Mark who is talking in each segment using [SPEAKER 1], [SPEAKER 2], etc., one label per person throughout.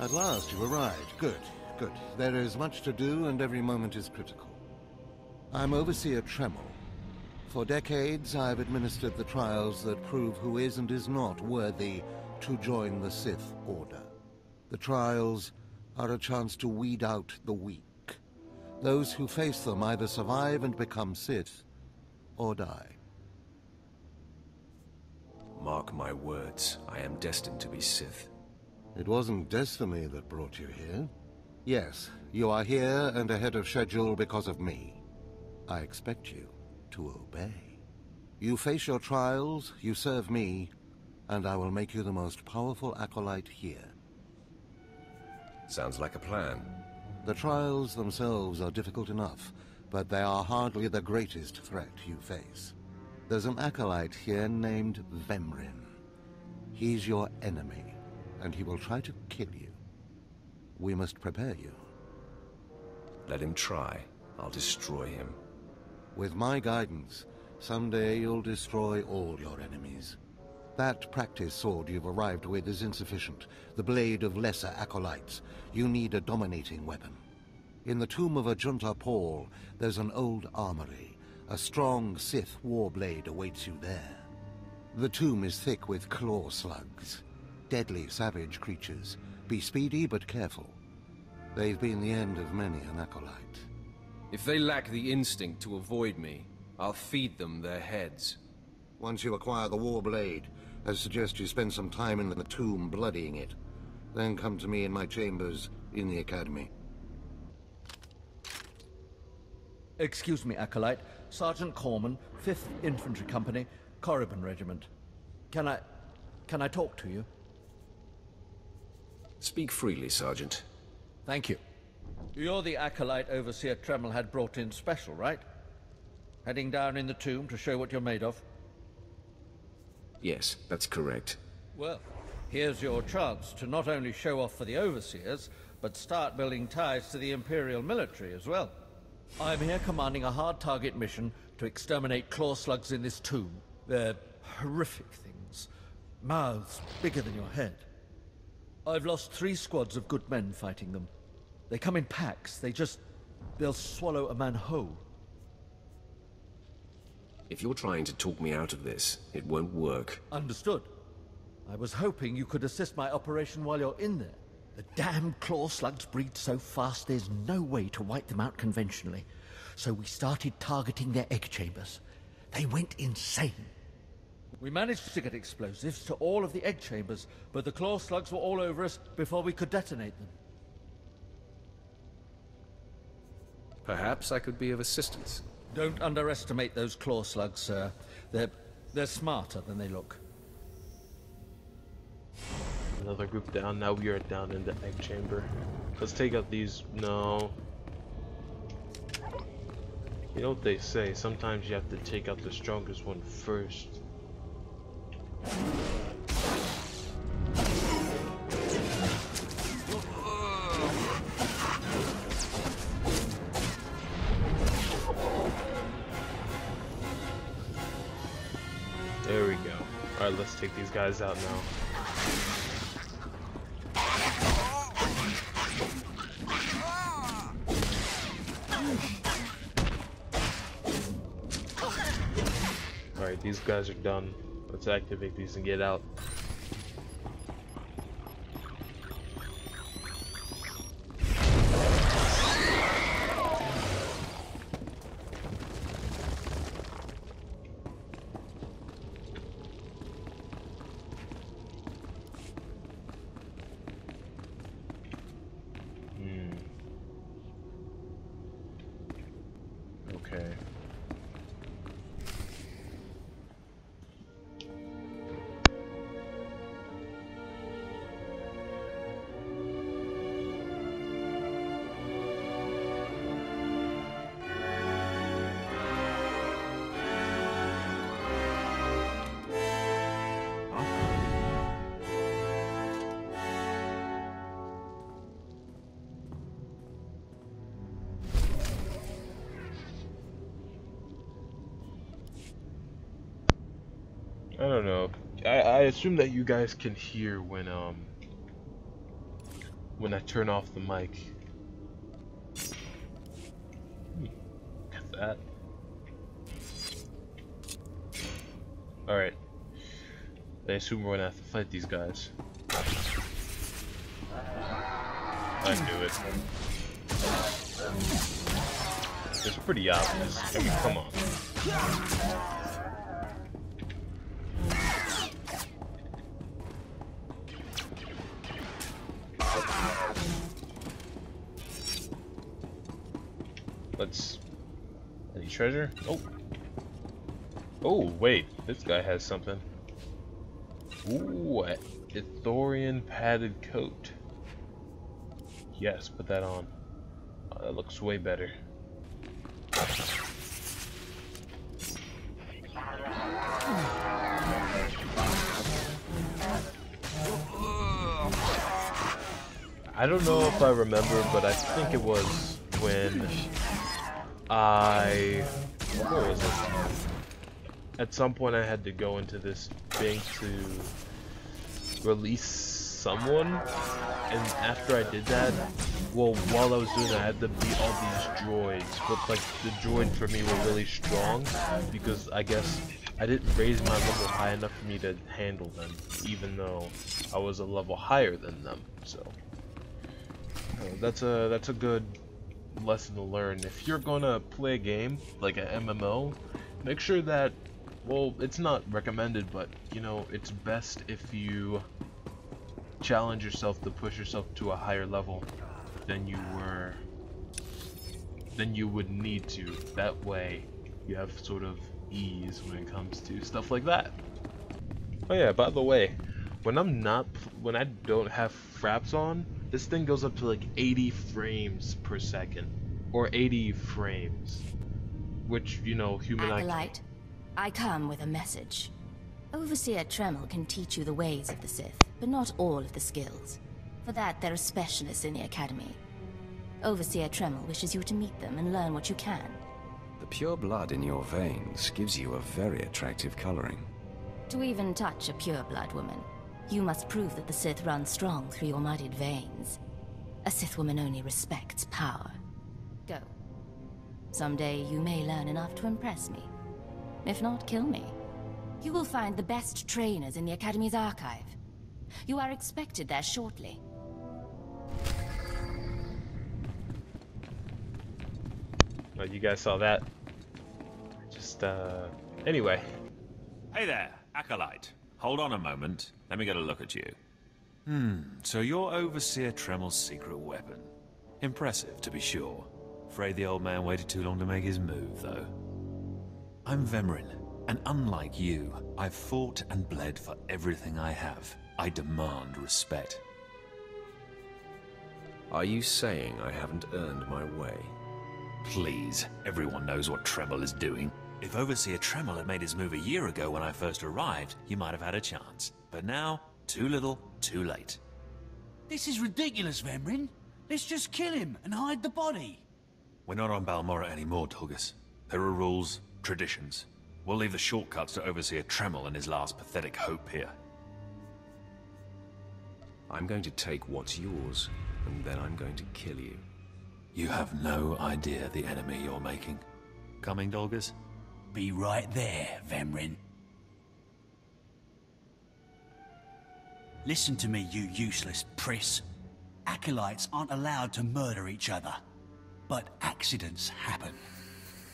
[SPEAKER 1] At last you arrived. Good, good. There is much to do and every moment is critical. I'm Overseer Tremel. For decades, I've administered the trials that prove who is and is not worthy to join the Sith Order. The trials are a chance to weed out the weak. Those who face them either survive and become Sith, or die.
[SPEAKER 2] Mark my words, I am destined to be Sith.
[SPEAKER 1] It wasn't destiny that brought you here. Yes, you are here and ahead of schedule because of me. I expect you to obey. You face your trials, you serve me, and I will make you the most powerful acolyte here.
[SPEAKER 2] Sounds like a plan.
[SPEAKER 1] The trials themselves are difficult enough, but they are hardly the greatest threat you face. There's an acolyte here named Vemrin. He's your enemy, and he will try to kill you. We must prepare you.
[SPEAKER 2] Let him try. I'll destroy him.
[SPEAKER 1] With my guidance, someday you'll destroy all your enemies. That practice sword you've arrived with is insufficient. The blade of lesser acolytes. You need a dominating weapon. In the tomb of Ajunta Paul, there's an old armory. A strong Sith warblade awaits you there. The tomb is thick with claw slugs. Deadly, savage creatures. Be speedy but careful. They've been the end of many an acolyte.
[SPEAKER 2] If they lack the instinct to avoid me, I'll feed them their heads.
[SPEAKER 1] Once you acquire the warblade, I suggest you spend some time in the tomb bloodying it. Then come to me in my chambers in the academy.
[SPEAKER 3] Excuse me, acolyte. Sergeant Corman, 5th Infantry Company, Korriban Regiment. Can I talk to you?
[SPEAKER 2] Speak freely, Sergeant.
[SPEAKER 3] Thank you. You're the acolyte Overseer Tremel had brought in special, right? Heading down in the tomb to show what you're made of?
[SPEAKER 2] Yes, that's correct.
[SPEAKER 3] Well, here's your chance to not only show off for the Overseers, but start building ties to the Imperial military as well. I'm here commanding a hard target mission to exterminate claw slugs in this tomb. They're horrific things. Mouths bigger than your head. I've lost 3 squads of good men fighting them. They come in packs. They'll swallow a man whole.
[SPEAKER 2] If you're trying to talk me out of this, it won't work.
[SPEAKER 3] Understood. I was hoping you could assist my operation while you're in there. The damn claw slugs breed so fast there's no way to wipe them out conventionally. So we started targeting their egg chambers. They went insane. We managed to get explosives to all of the egg chambers, but the claw slugs were all over us before we could detonate them.
[SPEAKER 2] Perhaps I could be of assistance.
[SPEAKER 3] Don't underestimate those claw slugs, sir. They're smarter than they look.
[SPEAKER 4] Another group down. Now we are down in the egg chamber. Let's take out these. No. You know what they say, sometimes you have to take out the strongest one first. There we go. Alright, let's take these guys out now. Alright, these guys are done. Let's activate these and get out. Okay. I don't know. I assume that you guys can hear when when I turn off the mic. Got that. Alright. I assume we're gonna have to fight these guys. I knew it. It's pretty obvious. I mean, come on. Let's... Any treasure? Oh. Oh, wait. This guy has something. Ooh, Ithorian padded coat. Yes, put that on. Oh, that looks way better. I don't know if I remember, but I think it was when what was it? At some point I had to go into this bank to release someone, and after I did that, well, while I was doing that, I had to beat all these droids, but like the droids for me were really strong, because I guess I didn't raise my level high enough for me to handle them, even though I was a level higher than them, so that's a good lesson to learn. If you're gonna play a game, like an MMO, make sure that, well, it's not recommended, but you know, it's best if you challenge yourself to push yourself to a higher level than you would need to. That way you have sort of ease when it comes to stuff like that. Oh yeah, by the way, when I don't have fraps on, this thing goes up to like 80 frames per second, or 80 frames, which, you know, human
[SPEAKER 5] Acolyte, I come with a message. Overseer Tremel can teach you the ways of the Sith, but not all of the skills. For that, there are specialists in the Academy. Overseer Tremel wishes you to meet them and learn what you can.
[SPEAKER 6] The pure blood in your veins gives you a very attractive coloring.
[SPEAKER 5] To even touch a pure-blood woman, you must prove that the Sith runs strong through your muddied veins. A Sith woman only respects power. Go. Someday you may learn enough to impress me. If not, kill me. You will find the best trainers in the Academy's archive. You are expected there shortly.
[SPEAKER 4] Well, you guys saw that. Just, anyway.
[SPEAKER 7] Hey there, Acolyte. Hold on a moment. Let me get a look at you. So you're Overseer Tremel's secret weapon. Impressive, to be sure. Afraid the old man waited too long to make his move, though. I'm Vemrin, and unlike you, I've fought and bled for everything I have. I demand respect.
[SPEAKER 2] Are you saying I haven't earned my way?
[SPEAKER 7] Please, everyone knows what Tremel is doing. If Overseer Tremel had made his move a year ago when I first arrived, you might have had a chance. But now, too little, too late.
[SPEAKER 8] This is ridiculous, Vemrin. Let's just kill him and hide the body.
[SPEAKER 7] We're not on Balmorra anymore, Tulgus. There are rules, traditions. We'll leave the shortcuts to Overseer Tremel and his last pathetic hope here.
[SPEAKER 2] I'm going to take what's yours, and then I'm going to kill you.
[SPEAKER 7] You have no idea the enemy you're making. Coming, Dolgus?
[SPEAKER 8] Be right there, Vemrin. Listen to me, you useless priss. Acolytes aren't allowed to murder each other. But accidents happen.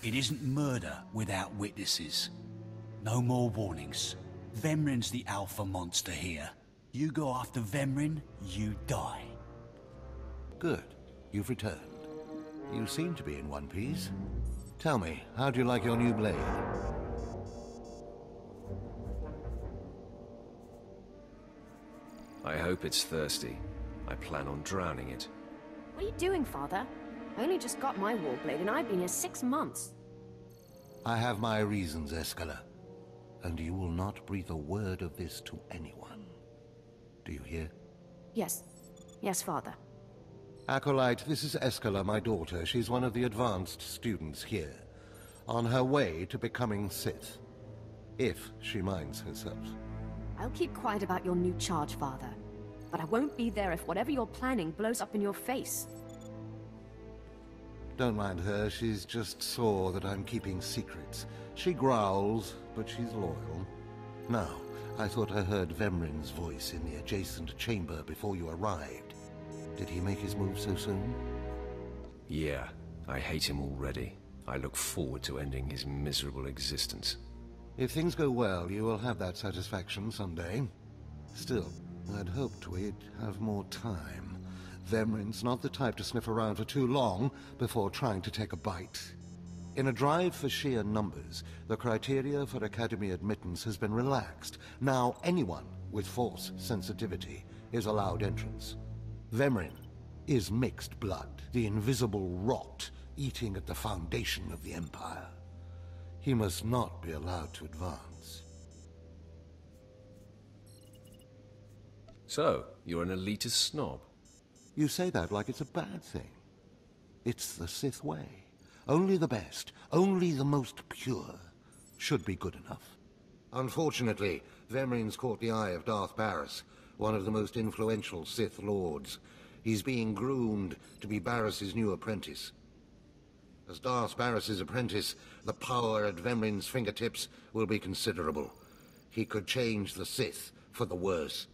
[SPEAKER 8] It isn't murder without witnesses. No more warnings. Vemrin's the alpha monster here. You go after Vemrin, you die.
[SPEAKER 1] Good. You've returned. You seem to be in one piece. Tell me, how do you like your new blade?
[SPEAKER 2] I hope it's thirsty. I plan on drowning it.
[SPEAKER 9] What are you doing, Father? I only just got my warblade and I've been here 6 months.
[SPEAKER 1] I have my reasons, Escala. And you will not breathe a word of this to anyone. Do you hear?
[SPEAKER 9] Yes. Yes, Father.
[SPEAKER 1] Acolyte, this is Escala, my daughter. She's one of the advanced students here. On her way to becoming Sith. If she minds herself.
[SPEAKER 9] I'll keep quiet about your new charge, Father. But I won't be there if whatever you're planning blows up in your face.
[SPEAKER 1] Don't mind her, she's just sore that I'm keeping secrets. She growls, but she's loyal. Now, I thought I heard Vemrin's voice in the adjacent chamber before you arrived. Did he make his move so soon?
[SPEAKER 6] Yeah, I hate him already. I look forward to ending his miserable existence.
[SPEAKER 1] If things go well, you will have that satisfaction someday. Still, I'd hoped we'd have more time. Vemrin's not the type to sniff around for too long before trying to take a bite. In a drive for sheer numbers, the criteria for Academy admittance has been relaxed. Now anyone with Force sensitivity is allowed entrance. Vemrin is mixed blood, the invisible rot eating at the foundation of the Empire. He must not be allowed to advance.
[SPEAKER 6] So, you're an elitist snob?
[SPEAKER 1] You say that like it's a bad thing. It's the Sith way. Only the best, only the most pure, should be good enough. Unfortunately, Vemrin's caught the eye of Darth Barris, one of the most influential Sith Lords. He's being groomed to be Barris's new apprentice. As Darth Barris's apprentice, the power at Vemrin's fingertips will be considerable. He could change the Sith for the worse.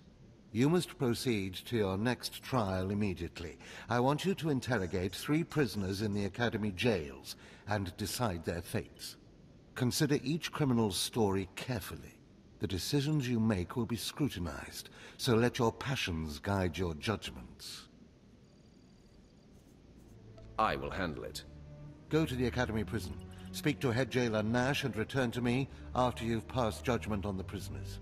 [SPEAKER 1] You must proceed to your next trial immediately. I want you to interrogate 3 prisoners in the Academy jails and decide their fates. Consider each criminal's story carefully. The decisions you make will be scrutinized, so let your passions guide your judgments.
[SPEAKER 6] I will handle it.
[SPEAKER 1] Go to the Academy prison. Speak to head jailer Nash and return to me after you've passed judgment on the prisoners.